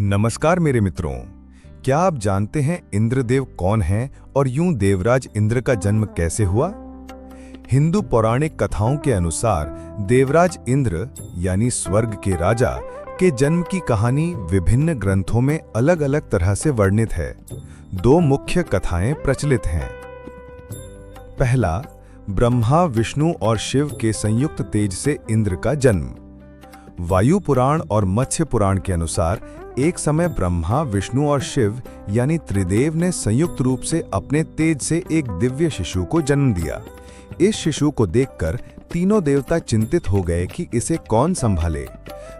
नमस्कार मेरे मित्रों। क्या आप जानते हैं इंद्रदेव कौन हैं और यूं देवराज इंद्र का जन्म कैसे हुआ? हिंदू पौराणिक कथाओं के अनुसार देवराज इंद्र यानी स्वर्ग के राजा के जन्म की कहानी विभिन्न ग्रंथों में अलग-अलग तरह से वर्णित है। दो मुख्य कथाएं प्रचलित हैं। पहला, ब्रह्मा, विष्णु और शिव के संयुक्त तेज से इंद्र का जन्म। वायु पुराण और मत्स्य पुराण के अनुसार एक समय ब्रह्मा, विष्णु और शिव यानी त्रिदेव ने संयुक्त रूप से अपने तेज से एक दिव्य शिशु को जन्म दिया। इस शिशु को देखकर तीनों देवता चिंतित हो गए कि इसे कौन संभाले।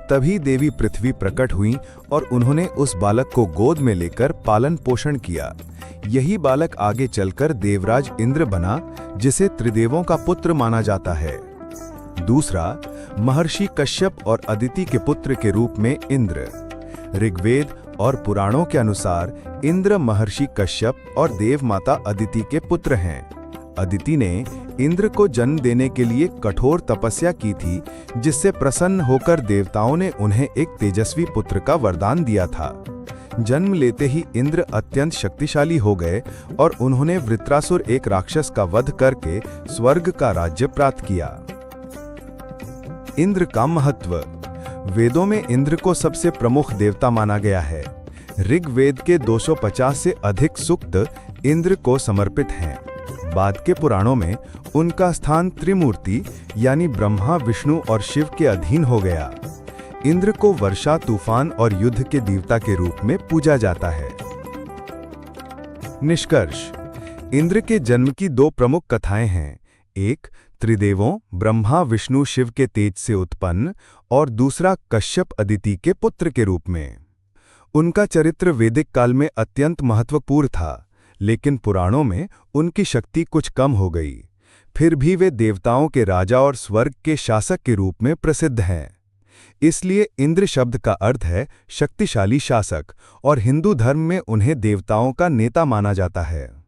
तभी देवी पृथ्वी प्रकट हुई और उन्होंने उस बालक को गोद में लेकर पालन पोषण किया। यही बालक आगे चलकर देवराज इंद्र बना, जिसे त्रिदेवों का पुत्र माना जाता है। दूसरा, महर्षि कश्यप और अदिति के पुत्र के रूप में इंद्र। ऋग्वेद और पुराणों के अनुसार इंद्र महर्षि कश्यप और देव माता अदिति के पुत्र हैं। अदिति ने इंद्र को जन्म देने के लिए कठोर तपस्या की थी, जिससे प्रसन्न होकर देवताओं ने उन्हें एक तेजस्वी पुत्र का वरदान दिया था। जन्म लेते ही इंद्र अत्यंत शक्तिशाली हो गए और उन्होंने वृत्रासुर एक राक्षस का वध करके स्वर्ग का राज्य प्राप्त किया। इंद्र का महत्व। वेदों में इंद्र को सबसे प्रमुख देवता माना गया है। ऋग्वेद के 250 से अधिक सूक्त इंद्र को समर्पित हैं। बाद के पुराणों में उनका स्थान त्रिमूर्ति यानी ब्रह्मा, विष्णु और शिव के अधीन हो गया। इंद्र को वर्षा, तूफान और युद्ध के देवता के रूप में पूजा जाता है। निष्कर्ष: इंद्र के जन्म की दो प्रमुख कथाएं हैं। एक, त्रिदेवों ब्रह्मा, विष्णु, शिव के तेज से उत्पन्न, और दूसरा कश्यप अदिति के पुत्र के रूप में। उनका चरित्र वैदिक काल में अत्यंत महत्वपूर्ण था, लेकिन पुराणों में उनकी शक्ति कुछ कम हो गई। फिर भी वे देवताओं के राजा और स्वर्ग के शासक के रूप में प्रसिद्ध हैं। इसलिए इंद्र शब्द का अर्थ है शक्तिशाली शासक, और हिंदू धर्म में उन्हें देवताओं का नेता माना जाता है।